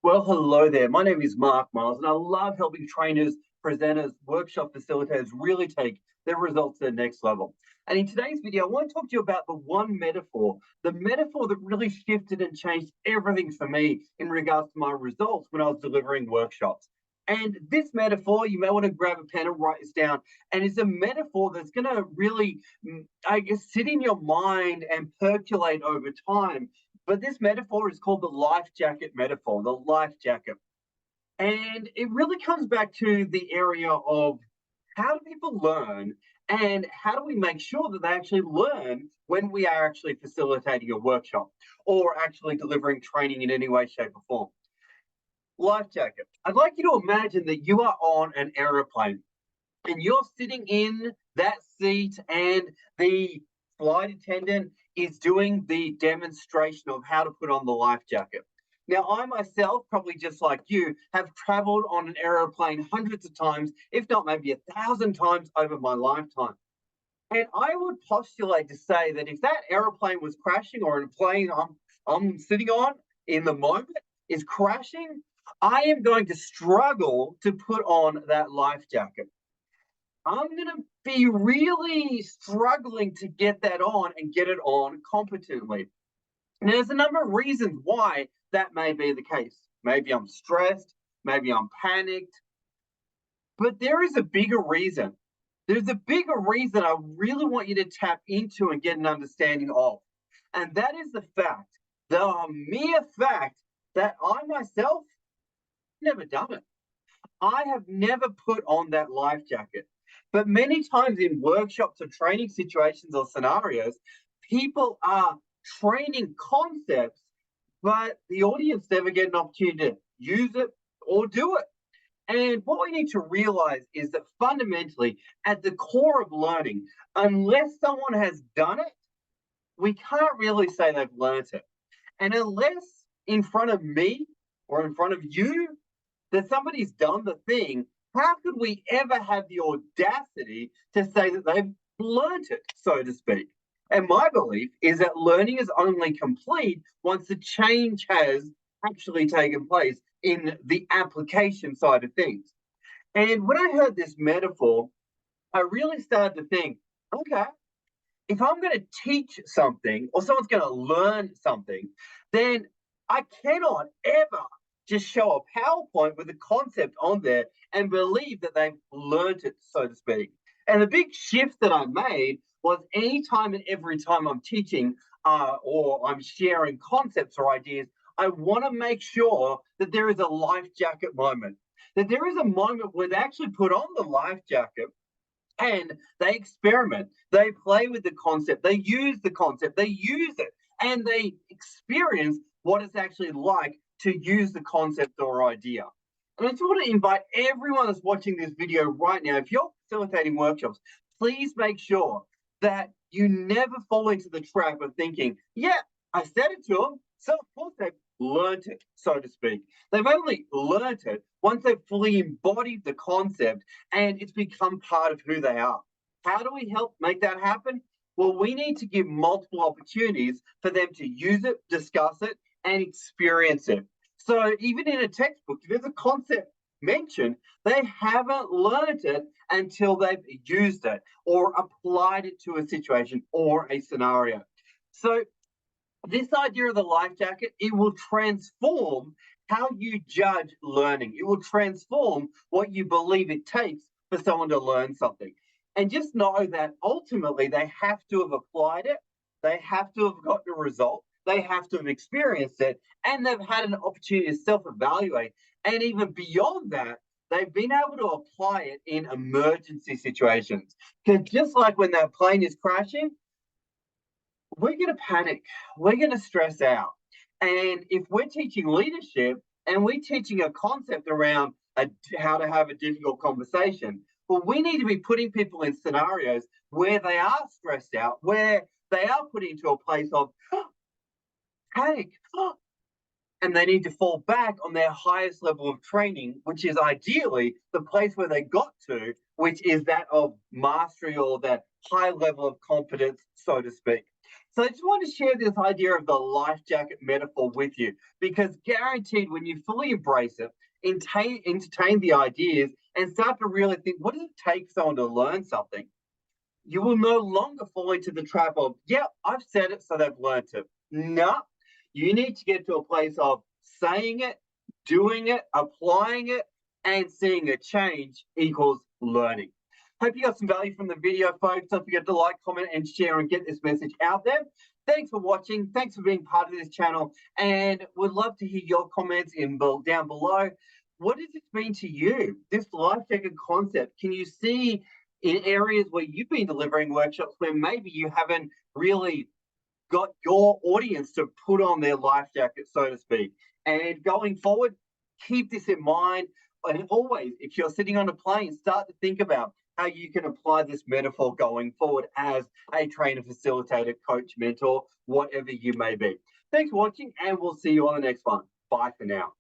Well, hello there. My name is Mark Miles, and I love helping trainers, presenters, workshop facilitators really take their results to the next level. And in today's video, I want to talk to you about the metaphor that really shifted and changed everything for me in regards to my results when I was delivering workshops. And this metaphor, you may want to grab a pen and write this down. And it's a metaphor that's going to really, I guess, sit in your mind and percolate over time. But this metaphor is called the life jacket metaphor, the life jacket. And it really comes back to the area of how do people learn and how do we make sure that they actually learn when we are actually facilitating a workshop or actually delivering training in any way, shape, or form. Life jacket. I'd like you to imagine that you are on an aeroplane and you're sitting in that seat and the flight attendant is doing the demonstration of how to put on the life jacket. Now, I myself, probably just like you, have traveled on an aeroplane hundreds of times, if not maybe 1,000 times over my lifetime. And I would postulate to say that if that aeroplane was crashing or a plane I'm sitting on in the moment is crashing, I am going to struggle to put on that life jacket. I'm going to be really struggling to get that on and get it on competently. And there's a number of reasons why that may be the case. Maybe I'm stressed, maybe I'm panicked, but there is a bigger reason. There's a bigger reason I really want you to tap into and get an understanding of. And that is the mere fact that I myself never done it. I have never put on that life jacket. But many times in workshops or training situations or scenarios, people are training concepts, but the audience never get an opportunity to use it or do it. And what we need to realize is that fundamentally, at the core of learning, unless someone has done it, we can't really say they've learned it. And unless in front of me or in front of you, that somebody's done the thing, how could we ever have the audacity to say that they've learned it, so to speak? And my belief is that learning is only complete once the change has actually taken place in the application side of things. And when I heard this metaphor, I really started to think, okay, if I'm going to teach something or someone's going to learn something, then I cannot ever just show a PowerPoint with a concept on there and believe that they've learned it, so to speak. And the big shift that I made was anytime and every time I'm teaching or I'm sharing concepts or ideas, I want to make sure that there is a life jacket moment, that there is a moment where they actually put on the life jacket and they experiment, they play with the concept, they use the concept, they use it, and they experience what it's actually like to use the concept or idea. And I just want to invite everyone that's watching this video right now, if you're facilitating workshops, please make sure that you never fall into the trap of thinking, yeah, I said it to them, so of course they've learned it, so to speak. They've only learned it once they've fully embodied the concept and it's become part of who they are. How do we help make that happen? Well, we need to give multiple opportunities for them to use it, discuss it, and experience it. So even in a textbook, if there's a concept mentioned, they haven't learned it until they've used it or applied it to a situation or a scenario. So this idea of the life jacket, it will transform how you judge learning. It will transform what you believe it takes for someone to learn something. And just know that ultimately they have to have applied it, they have to have gotten a result, they have to have experienced it, and they've had an opportunity to self-evaluate. And even beyond that, they've been able to apply it in emergency situations. Because just like when that plane is crashing, we're going to panic, we're going to stress out. And if we're teaching leadership and we're teaching a concept around how to have a difficult conversation, well, we need to be putting people in scenarios where they are stressed out, where they are put into a place of panic, and they need to fall back on their highest level of training, which is ideally the place where they got to, which is that of mastery or that high level of competence, so to speak. So I just want to share this idea of the life jacket metaphor with you because guaranteed when you fully embrace it, entertain the ideas, and start to really think, what does it take for someone to learn something? You will no longer fall into the trap of, yeah, I've said it, so they've learned it. No, you need to get to a place of saying it, doing it, applying it, and seeing a change equals learning. Hope you got some value from the video, folks. Don't forget to like, comment, and share and get this message out there. Thanks for watching. Thanks for being part of this channel. And would love to hear your comments down below. What does this mean to you? This life jacket concept. Can you see in areas where you've been delivering workshops where maybe you haven't really got your audience to put on their life jacket, so to speak? And going forward, keep this in mind. And always, if you're sitting on a plane, start to think about how you can apply this metaphor going forward as a trainer, facilitator, coach, mentor, whatever you may be. Thanks for watching, and we'll see you on the next one. Bye for now.